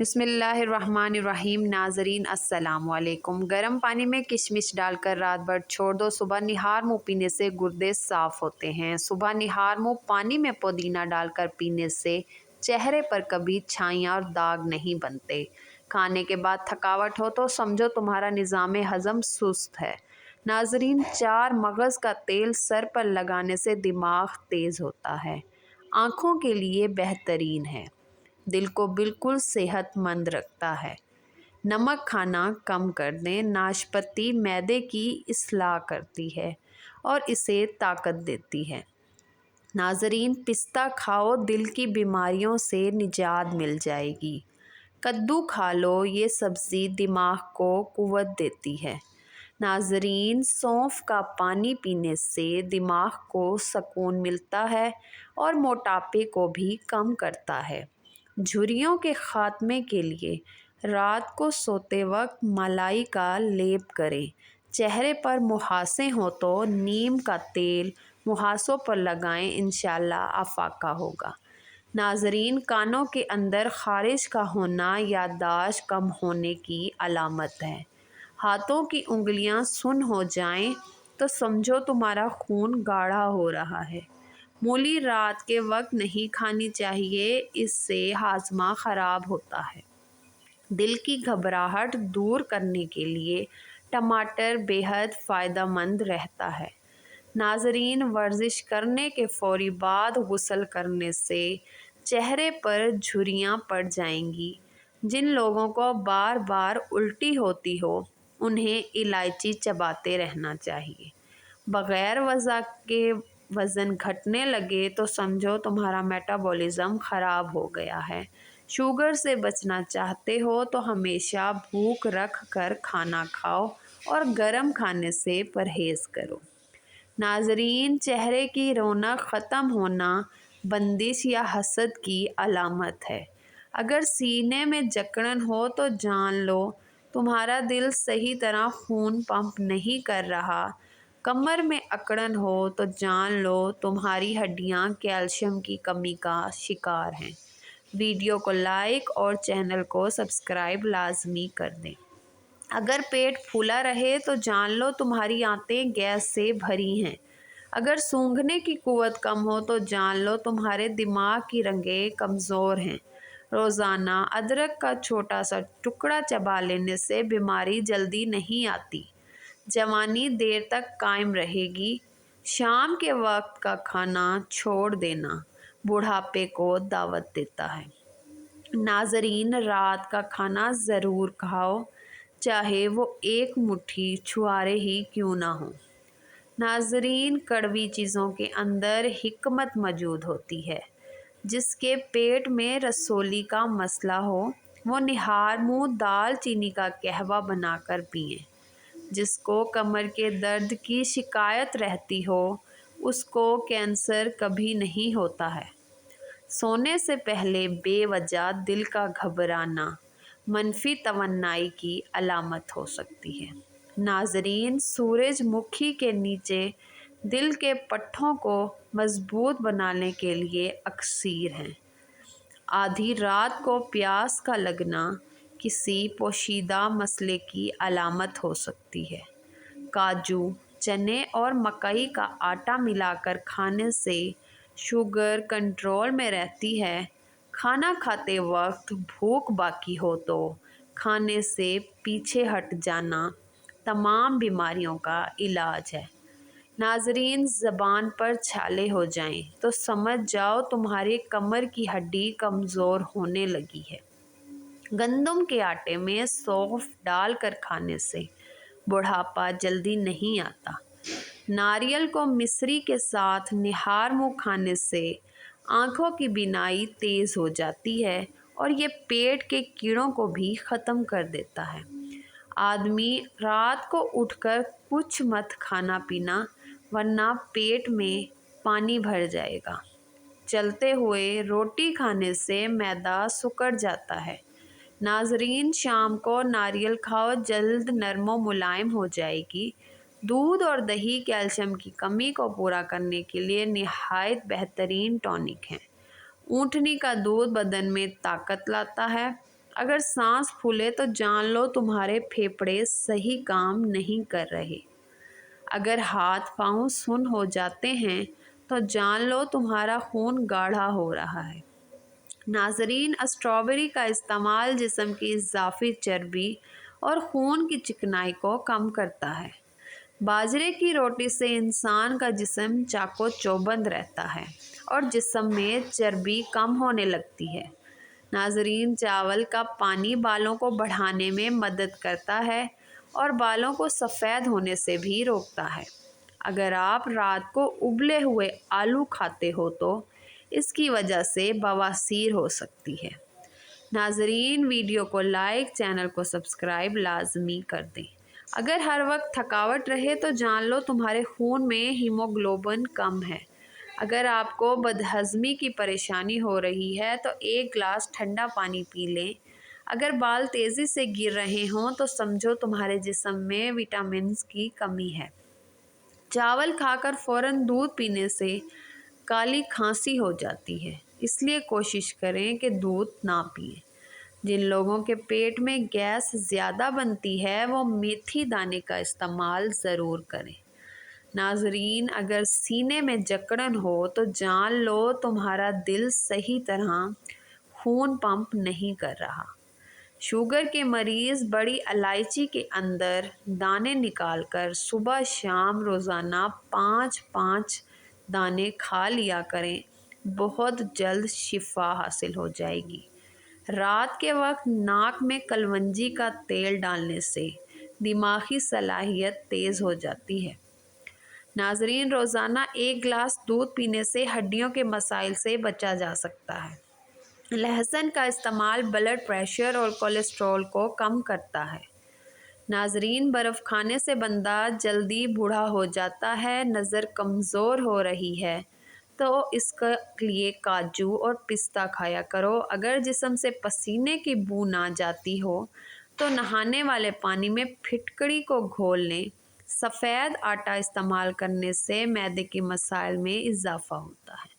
بسم اللہ الرحمن الرحیم۔ ناظرین السلام علیکم۔ گرم پانی میں کشمش ڈال کر رات بھر چھوڑ دو، صبح نہار منہ پینے سے گردے صاف ہوتے ہیں۔ صبح نہار منہ پانی میں پودینہ ڈال کر پینے سے چہرے پر کبھی چھائیاں اور داغ نہیں بنتے۔ کھانے کے بعد تھکاوٹ ہو تو سمجھو تمہارا نظام ہضم سست ہے۔ ناظرین، 4 مغز کا تیل سر پر لگانے سے دماغ تیز ہوتا ہے، آنکھوں کے لیے بہترین ہے، دل کو بالکل صحت مند رکھتا ہے۔ نمک کھانا کم کر دیں۔ ناشپاتی معدے کی اصلاح کرتی ہے اور اسے طاقت دیتی ہے۔ ناظرین، پستہ کھاؤ، دل کی بیماریوں سے نجات مل جائے گی۔ کدو کھا لو، یہ سبزی دماغ کو قوت دیتی ہے۔ ناظرین، سونف کا پانی پینے سے دماغ کو سکون ملتا ہے اور موٹاپے کو بھی کم کرتا ہے۔ جھریوں کے خاتمے کے لیے رات کو سوتے وقت ملائی کا لیپ کریں۔ چہرے پر مہاسے ہوں تو نیم کا تیل مہاسوں پر لگائیں، انشاءاللہ افاقہ ہوگا۔ ناظرین، کانوں کے اندر خارش کا ہونا یادداشت کم ہونے کی علامت ہے۔ ہاتھوں کی انگلیاں سن ہو جائیں تو سمجھو تمہارا خون گاڑھا ہو رہا ہے۔ مولی رات کے وقت نہیں کھانی چاہیے، اس سے ہاضمہ خراب ہوتا ہے۔ دل کی گھبراہٹ دور کرنے کے لیے ٹماٹر بے حد فائدہ مند رہتا ہے۔ ناظرین، ورزش کرنے کے فوری بعد غسل کرنے سے چہرے پر جھریاں پڑ جائیں گی۔ جن لوگوں کو بار بار الٹی ہوتی ہو انہیں الائچی چباتے رہنا چاہیے۔ بغیر وجہ کے وزن گھٹنے لگے تو سمجھو تمہارا میٹابولزم خراب ہو گیا ہے۔ شوگر سے بچنا چاہتے ہو تو ہمیشہ بھوک رکھ کر کھانا کھاؤ اور گرم کھانے سے پرہیز کرو۔ ناظرین، چہرے کی رونق ختم ہونا بندش یا حسد کی علامت ہے۔ اگر سینے میں جکڑن ہو تو جان لو تمہارا دل صحیح طرح خون پمپ نہیں کر رہا۔ کمر میں اکڑن ہو تو جان لو تمہاری ہڈیاں کیلشیم کی کمی کا شکار ہیں۔ ویڈیو کو لائک اور چینل کو سبسکرائب لازمی کر دیں۔ اگر پیٹ پھولا رہے تو جان لو تمہاری آنتیں گیس سے بھری ہیں۔ اگر سونگھنے کی قوت کم ہو تو جان لو تمہارے دماغ کی رگیں کمزور ہیں۔ روزانہ ادرک کا چھوٹا سا ٹکڑا چبا لینے سے بیماری جلدی نہیں آتی، جوانی دیر تک قائم رہے گی۔ شام کے وقت کا کھانا چھوڑ دینا بڑھاپے کو دعوت دیتا ہے۔ ناظرین، رات کا کھانا ضرور کھاؤ، چاہے وہ ایک مٹھی چھوارے ہی کیوں نہ ہوں۔ ناظرین، کڑوی چیزوں کے اندر حکمت موجود ہوتی ہے۔ جس کے پیٹ میں رسولی کا مسئلہ ہو وہ نہار منہ دال چینی کا قہوہ بنا کر پئیں۔ جس کو کمر کے درد کی شکایت رہتی ہو اس کو کینسر کبھی نہیں ہوتا ہے۔ سونے سے پہلے بے وجہ دل کا گھبرانا منفی توانائی کی علامت ہو سکتی ہے۔ ناظرین، سورج مکھی کے نیچے دل کے پٹھوں کو مضبوط بنانے کے لیے اکسیر ہیں۔ آدھی رات کو پیاس کا لگنا کسی پوشیدہ مسئلے کی علامت ہو سکتی ہے۔ کاجو، چنے اور مکئی کا آٹا ملا کر کھانے سے شوگر کنٹرول میں رہتی ہے۔ کھانا کھاتے وقت بھوک باقی ہو تو کھانے سے پیچھے ہٹ جانا تمام بیماریوں کا علاج ہے۔ ناظرین، زبان پر چھالے ہو جائیں تو سمجھ جاؤ تمہارے کمر کی ہڈی کمزور ہونے لگی ہے۔ گندم کے آٹے میں سونف ڈال کر کھانے سے بڑھاپا جلدی نہیں آتا۔ ناریل کو مصری کے ساتھ نہار منہ کھانے سے آنکھوں کی بینائی تیز ہو جاتی ہے اور یہ پیٹ کے کیڑوں کو بھی ختم کر دیتا ہے۔ آدمی رات کو اٹھ کر کچھ مت کھانا پینا ورنہ پیٹ میں پانی بھر جائے گا۔ چلتے ہوئے روٹی کھانے سے معدہ سکڑ جاتا ہے۔ ناظرین، شام کو ناریل کھاؤ، جلد نرم و ملائم ہو جائے گی۔ دودھ اور دہی کیلشیم کی کمی کو پورا کرنے کے لیے نہایت بہترین ٹونک ہیں۔ اونٹنی کا دودھ بدن میں طاقت لاتا ہے अगर सांस फूले तो जान लो तुम्हारे फेफड़े सही काम नहीं कर रहे। अगर हाथ पांव सुन्न हो जाते हैं तो जान लो तुम्हारा खून गाढ़ा हो रहा है। नाजरीन, स्ट्रॉबेरी का इस्तेमाल जिस्म की इजाफी चर्बी और खून की चिकनाई को कम करता है। बाजरे की रोटी से इंसान का जिस्म चाको चौबंद रहता है और जिस्म में चर्बी कम होने लगती है। नाजरीन, चावल का पानी बालों को बढ़ाने में मदद करता है और बालों को सफ़ेद होने से भी रोकता है। अगर आप रात को उबले हुए आलू खाते हो तो इसकी वजह से बवासीर हो सकती है। नाजरीन, वीडियो को लाइक, चैनल को सब्सक्राइब लाजमी कर दें। अगर हर वक्त थकावट रहे तो जान लो तुम्हारे खून में हीमोग्लोबिन कम है। अगर आपको बदहज़मी की परेशानी हो रही है तो एक गिलास ठंडा पानी पी लें। अगर बाल तेज़ी से गिर रहे हों तो समझो तुम्हारे जिस्म में विटामिन्स की कमी है। चावल खाकर फ़ौरन दूध पीने से काली खांसी हो जाती है, इसलिए कोशिश करें कि दूध ना पिएं। जिन लोगों के पेट में गैस ज़्यादा बनती है वो मेथी दाने का इस्तेमाल ज़रूर करें। नाजरीन, अगर सीने में जकड़न हो तो जान लो तुम्हारा दिल सही तरह खून पंप नहीं कर रहा। शुगर के मरीज़ बड़ी इलायची के अंदर दाने निकालकर सुबह शाम रोज़ाना 5-5 दाने खा लिया करें। बहुत जल्द शिफा हासिल हो जाएगी। रात के वक्त नाक में कलवंजी का तेल डालने से दिमागी सलाहियत तेज़ हो जाती है। नाजरीन, रोज़ाना 1 गिलास दूध पीने से हड्डियों के मसाइल से बचा जा सकता है। लहसुन का इस्तेमाल ब्लड प्रेशर और कोलेस्ट्रॉल को कम करता है। नाजरीन, बर्फ़ खाने से बंदा जल्दी बूढ़ा हो जाता है। नज़र कमज़ोर हो रही है तो इसके लिए काजू और पिस्ता खाया करो। अगर जिस्म से पसीने की बू ना जाती हो तो नहाने वाले पानी में फिटकड़ी को घोल लें। सफ़ेद आटा इस्तेमाल करने से मैदे के मसाइल में इजाफ़ा होता है।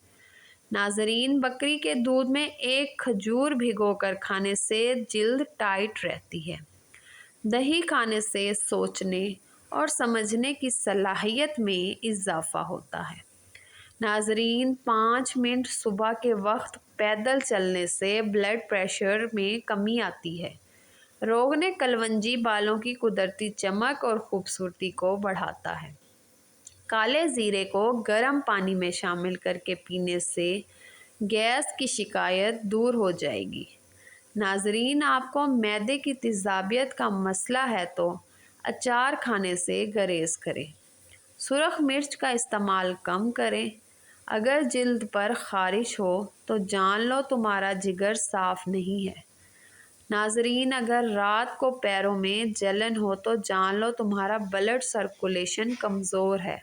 नाजरीन, बकरी के दूध में एक खजूर भिगोकर खाने से जिल्द टाइट रहती है। दही खाने से सोचने और समझने की सलाहियत में इजाफ़ा होता है। नाजरीन, 5 मिनट सुबह के वक्त पैदल चलने से ब्लड प्रेशर में कमी आती है। रोगने कलवंजी बालों की कुदरती चमक और खूबसूरती को बढ़ाता है। काले ज़ीरे को गर्म पानी में शामिल करके पीने से गैस की शिकायत दूर हो जाएगी। नाजरीन, आपको मैदे की तेज़ाबियत का मसला है तो अचार खाने से गुरेज करें। सुरख मिर्च का इस्तेमाल कम करें। अगर जिल्द पर ख़ारिश हो तो जान लो तुम्हारा जिगर साफ़ नहीं है। नाजरीन, अगर रात को पैरों में जलन हो तो जान लो तुम्हारा ब्लड सर्कुलेशन कमज़ोर है।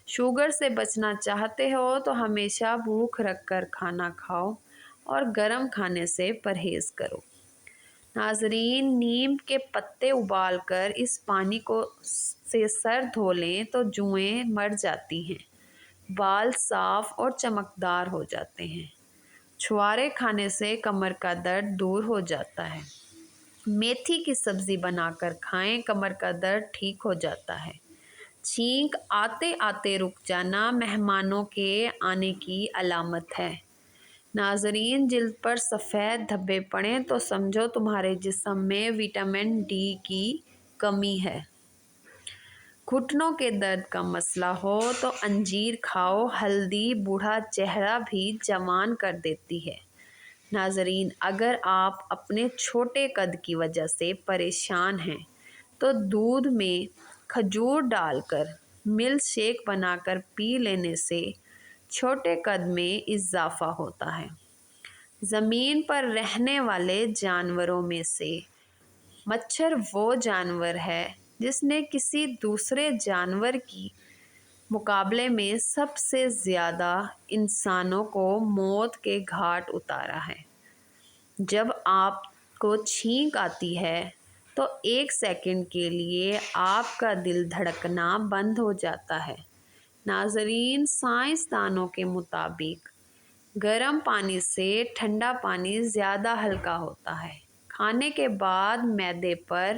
शुगर से बचना चाहते हो तो हमेशा भूख रख कर खाना खाओ और गर्म खाने से परहेज़ करो। नाजरीन, नीम के पत्ते उबालकर इस पानी को से सर धो लें तो जुएँ मर जाती हैं, बाल साफ और चमकदार हो जाते हैं। छुआरे खाने से कमर का दर्द दूर हो जाता है। मेथी की सब्ज़ी बनाकर खाएं, कमर का दर्द ठीक हो जाता है। छींक आते आते रुक जाना मेहमानों के आने की अलामत है। नाजरीन, जिल्द पर सफ़ेद धब्बे पड़ें तो समझो तुम्हारे जिस्म में विटामिन डी की कमी है। घुटनों के दर्द का मसला हो तो अंजीर खाओ। हल्दी बूढ़ा चेहरा भी जवान कर देती है। नाजरीन, अगर आप अपने छोटे कद की वजह से परेशान हैं तो दूध में खजूर डालकर मिल्क शेक बनाकर पी लेने से छोटे कद में इजाफ़ा होता है। ज़मीन पर रहने वाले जानवरों में से मच्छर वो जानवर है जिसने किसी दूसरे जानवर की मुकाबले में सबसे ज़्यादा इंसानों को मौत के घाट उतारा है। जब आपको छींक आती है तो 1 सेकंड के लिए आपका दिल धड़कना बंद हो जाता है। नाजरीन, साइंसदानों के मुताबिक गर्म पानी से ठंडा पानी ज़्यादा हल्का होता है। کھانے کے بعد معدے پر